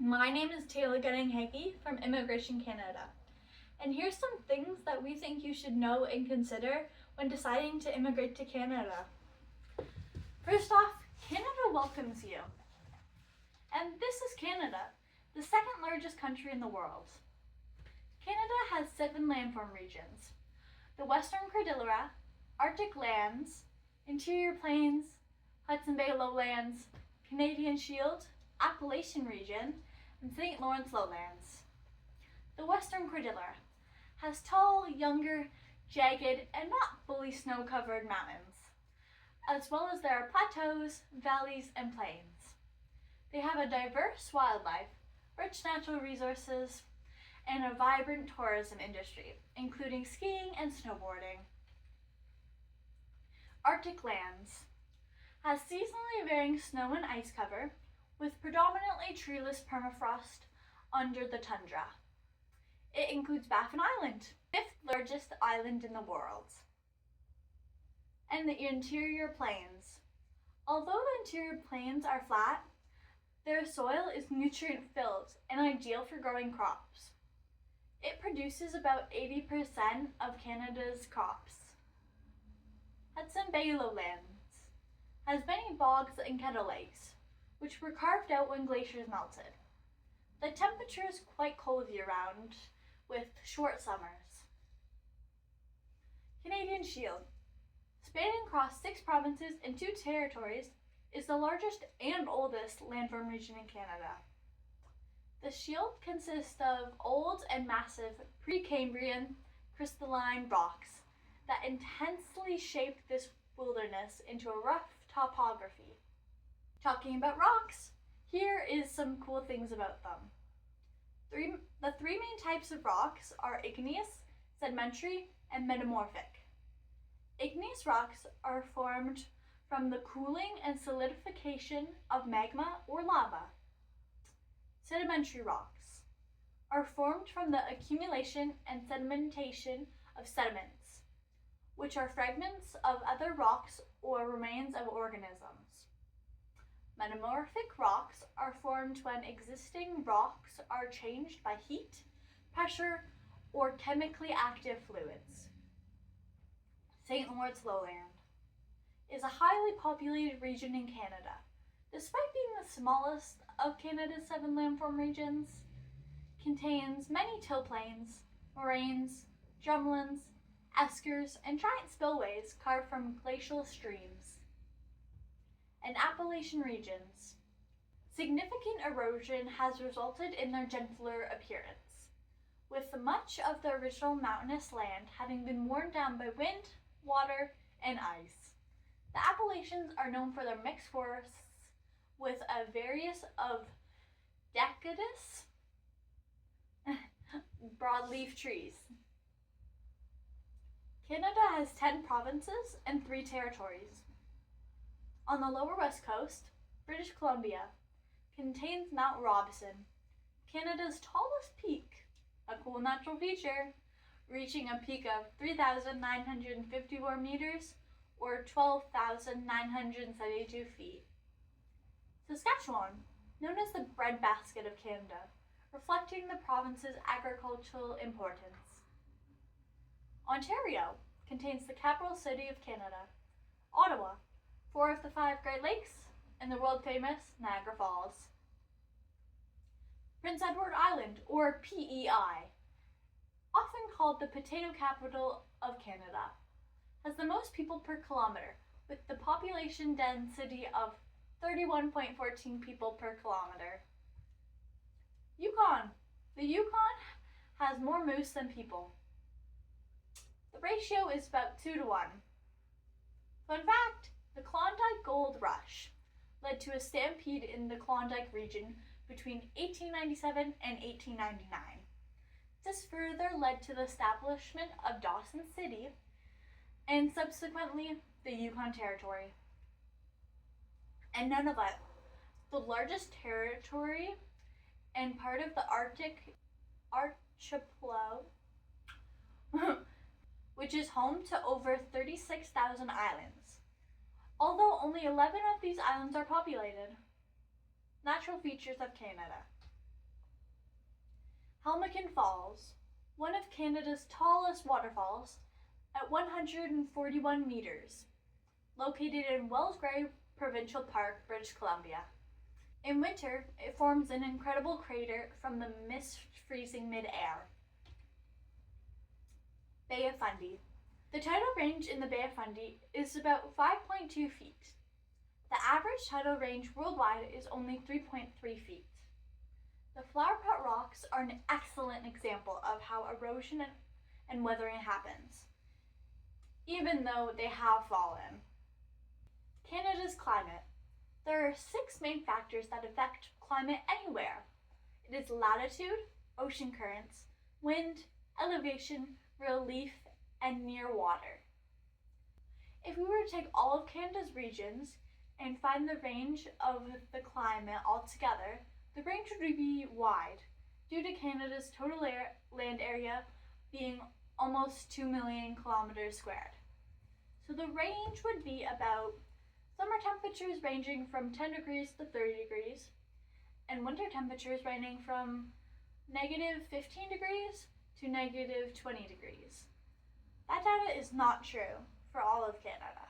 My name is Teyla Gunning-Hagey from Immigration Canada, and here's some things that we think you should know and consider when deciding to immigrate to Canada. First off, Canada welcomes you. And this is Canada, the second largest country in the world. Canada has 7 landform regions: the Western Cordillera, Arctic lands, Interior Plains, Hudson Bay lowlands, Canadian Shield, Appalachian region, and St. Lawrence lowlands. The Western Cordillera has tall, younger, jagged, and not fully snow-covered mountains, as well as there are plateaus, valleys, and plains. They have a diverse wildlife, rich natural resources, and a vibrant tourism industry, including skiing and snowboarding. Arctic lands has seasonally varying snow and ice cover, with predominantly treeless permafrost under the tundra. It includes Baffin Island, 5th largest island in the world. And the interior plains. Although the interior plains are flat, their soil is nutrient-filled and ideal for growing crops. It produces about 80% of Canada's crops. Hudson Bay lowlands has many bogs and kettle lakes, which were carved out when glaciers melted. The temperature is quite cold year-round, with short summers. Canadian Shield, spanning across 6 provinces and 2 territories, is the largest and oldest landform region in Canada. The Shield consists of old and massive Precambrian crystalline rocks that intensely shaped this wilderness into a rough topography. Talking about rocks, here is some cool things about them. The 3 main types of rocks are igneous, sedimentary, and metamorphic. Igneous rocks are formed from the cooling and solidification of magma or lava. Sedimentary rocks are formed from the accumulation and sedimentation of sediments, which are fragments of other rocks or remains of organisms. Metamorphic rocks are formed when existing rocks are changed by heat, pressure, or chemically active fluids. St. Lawrence lowland is a highly populated region in Canada. Despite being the smallest of Canada's 7 landform regions, contains many till plains, moraines, drumlins, eskers, and giant spillways carved from glacial streams. And Appalachian regions. Significant erosion has resulted in their gentler appearance, with much of the original mountainous land having been worn down by wind, water, and ice. The Appalachians are known for their mixed forests with a various of deciduous broadleaf trees. Canada has 10 provinces and 3 territories. On the lower west coast, British Columbia contains Mount Robson, Canada's tallest peak, a cool natural feature, reaching a peak of 3,954 meters or 12,972 feet. Saskatchewan, known as the breadbasket of Canada, reflecting the province's agricultural importance. Ontario contains the capital city of Canada, Ottawa, 4 of the 5 Great Lakes, and the world-famous Niagara Falls. Prince Edward Island, or PEI, often called the potato capital of Canada, has the most people per kilometer, with the population density of 31.14 people per kilometer. Yukon. The Yukon has more moose than people. The ratio is about 2 to 1. Fun fact, the Klondike Gold Rush led to a stampede in the Klondike region between 1897 and 1899. This further led to the establishment of Dawson City and subsequently the Yukon Territory. And Nunavut, the largest territory and part of the Arctic archipelago, which is home to over 36,000 islands, although only 11 of these islands are populated. Natural features of Canada. Helmeken Falls, one of Canada's tallest waterfalls, at 141 meters, located in Wells Gray Provincial Park, British Columbia. In winter, it forms an incredible crater from the mist freezing mid-air. Bay of Fundy. The tidal range in the Bay of Fundy is about 5.2 feet. The average tidal range worldwide is only 3.3 feet. The flower pot rocks are an excellent example of how erosion and weathering happens, even though they have fallen. Canada's climate. There are 6 main factors that affect climate anywhere. It is latitude, ocean currents, wind, elevation, relief, and near water. If we were to take all of Canada's regions and find the range of the climate altogether, the range would be wide, due to Canada's total land area being almost 2 million kilometers squared. So the range would be about summer temperatures ranging from 10 degrees to 30 degrees, and winter temperatures ranging from negative 15 degrees to negative 20 degrees. That data is not true for all of Canada.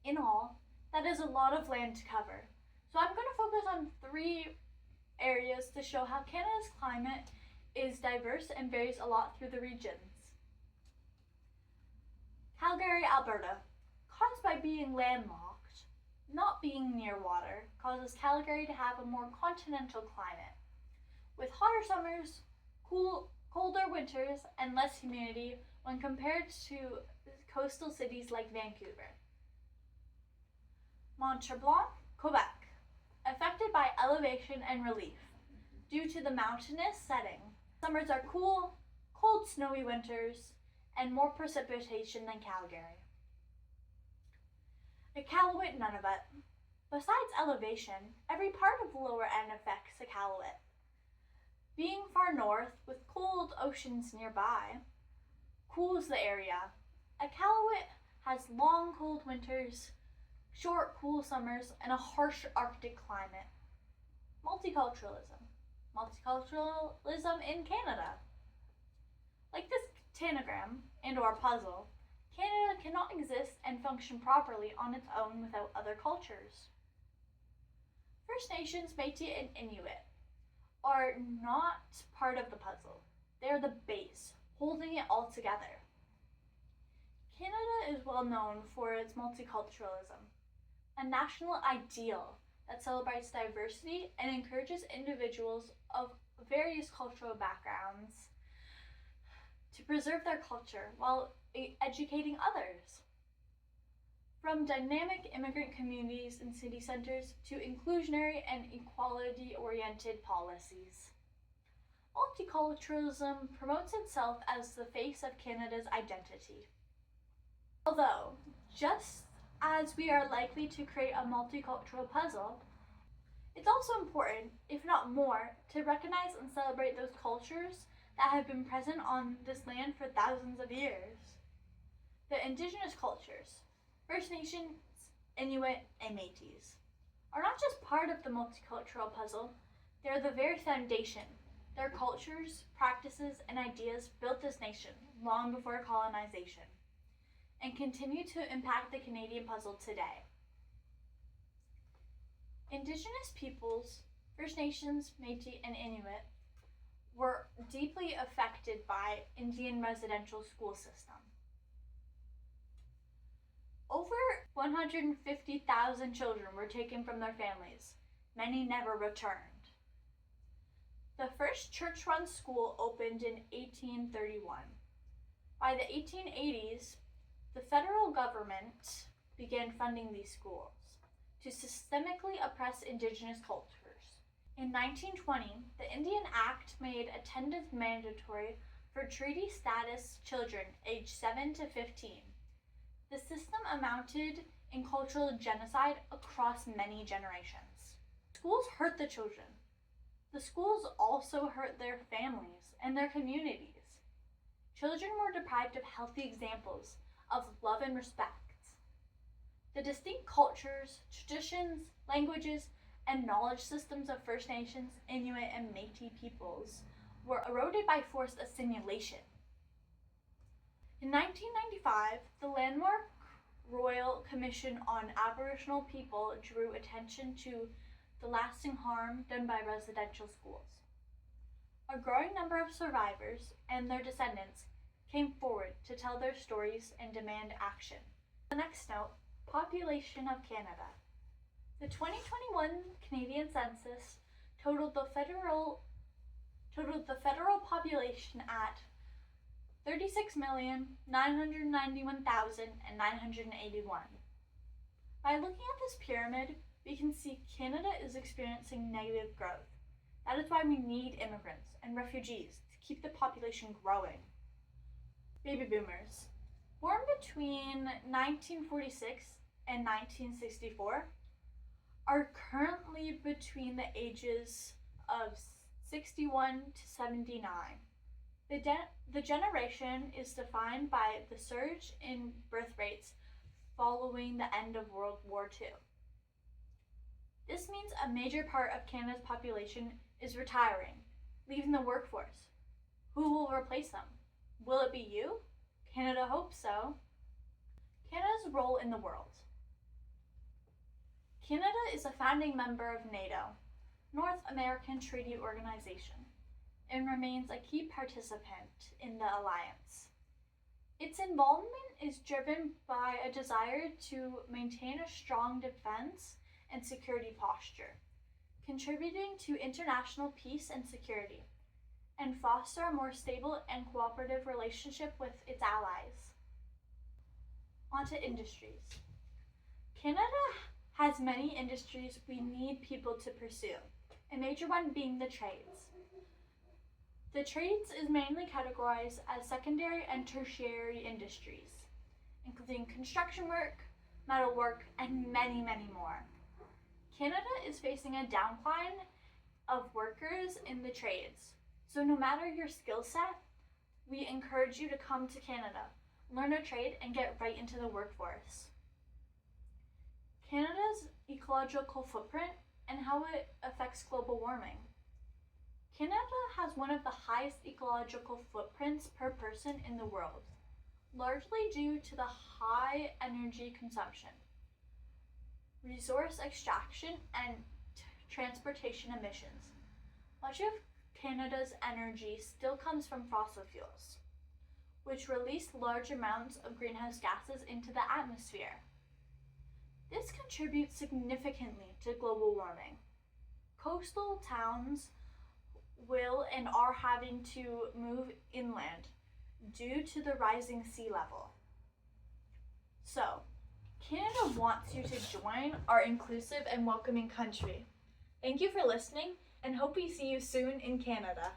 In all, that is a lot of land to cover. So I'm going to focus on 3 areas to show how Canada's climate is diverse and varies a lot through the regions. Calgary, Alberta. Caused by being landlocked, not being near water, causes Calgary to have a more continental climate, with hotter summers, colder winters, and less humidity when compared to coastal cities like Vancouver. Mont Tremblant, Quebec. Affected by elevation and relief due to the mountainous setting. Summers are cool, cold snowy winters, and more precipitation than Calgary. Iqaluit, Nunavut. Besides elevation, every part of the lower end affects Iqaluit. Being far north with cold oceans nearby cools the area. Iqaluit has long cold winters, short cool summers, and a harsh Arctic climate. Multiculturalism. Multiculturalism in Canada. Like this tanagram and/or puzzle, Canada cannot exist and function properly on its own without other cultures. First Nations, Métis, and Inuit are not part of the puzzle. They are the base, holding it all together. Canada is well known for its multiculturalism, a national ideal that celebrates diversity and encourages individuals of various cultural backgrounds to preserve their culture while educating others. From dynamic immigrant communities in city centers to inclusionary and equality-oriented policies. Multiculturalism promotes itself as the face of Canada's identity. Although, just as we are likely to create a multicultural puzzle, it's also important, if not more, to recognize and celebrate those cultures that have been present on this land for thousands of years. The indigenous cultures, First Nations, Inuit, and Métis, are not just part of the multicultural puzzle, they are the very foundation. Their cultures, practices, and ideas built this nation long before colonization, and continue to impact the Canadian puzzle today. Indigenous peoples, First Nations, Métis, and Inuit, were deeply affected by Indian residential school system. Over 150,000 children were taken from their families. Many never returned. The first church-run school opened in 1831. By the 1880s, the federal government began funding these schools to systemically oppress Indigenous cultures. In 1920, the Indian Act made attendance mandatory for treaty status children aged 7 to 15. The system amounted in cultural genocide across many generations. Schools hurt the children. The schools also hurt their families and their communities. Children were deprived of healthy examples of love and respect. The distinct cultures, traditions, languages, and knowledge systems of First Nations, Inuit, and Métis peoples were eroded by forced assimilation. In 1995, the landmark Royal Commission on Aboriginal People drew attention to the lasting harm done by residential schools. A growing number of survivors and their descendants came forward to tell their stories and demand action. The next note, population of Canada. The 2021 Canadian census totaled the federal population at 36,991,981. By looking at this pyramid, we can see Canada is experiencing negative growth. That is why we need immigrants and refugees to keep the population growing. Baby boomers. Born between 1946 and 1964, are currently between the ages of 61 to 79. The generation is defined by the surge in birth rates following the end of World War II. This means a major part of Canada's population is retiring, leaving the workforce. Who will replace them? Will it be you? Canada hopes so. Canada's role in the world. Canada is a founding member of NATO, North American Treaty Organization, and remains a key participant in the alliance. Its involvement is driven by a desire to maintain a strong defense and security posture, contributing to international peace and security, and foster a more stable and cooperative relationship with its allies. Onto industries. Canada has many industries we need people to pursue, a major one being the trades. The trades is mainly categorized as secondary and tertiary industries, including construction work, metal work, and many, many more. Canada is facing a decline of workers in the trades, so no matter your skill set, we encourage you to come to Canada, learn a trade, and get right into the workforce. Canada's ecological footprint and how it affects global warming. Canada has one of the highest ecological footprints per person in the world, largely due to the high energy consumption, resource extraction, and transportation emissions. Much of Canada's energy still comes from fossil fuels, which release large amounts of greenhouse gases into the atmosphere. This contributes significantly to global warming. Coastal towns will and are having to move inland due to the rising sea level. So, Canada wants you to join our inclusive and welcoming country. Thank you for listening, and hope we see you soon in Canada.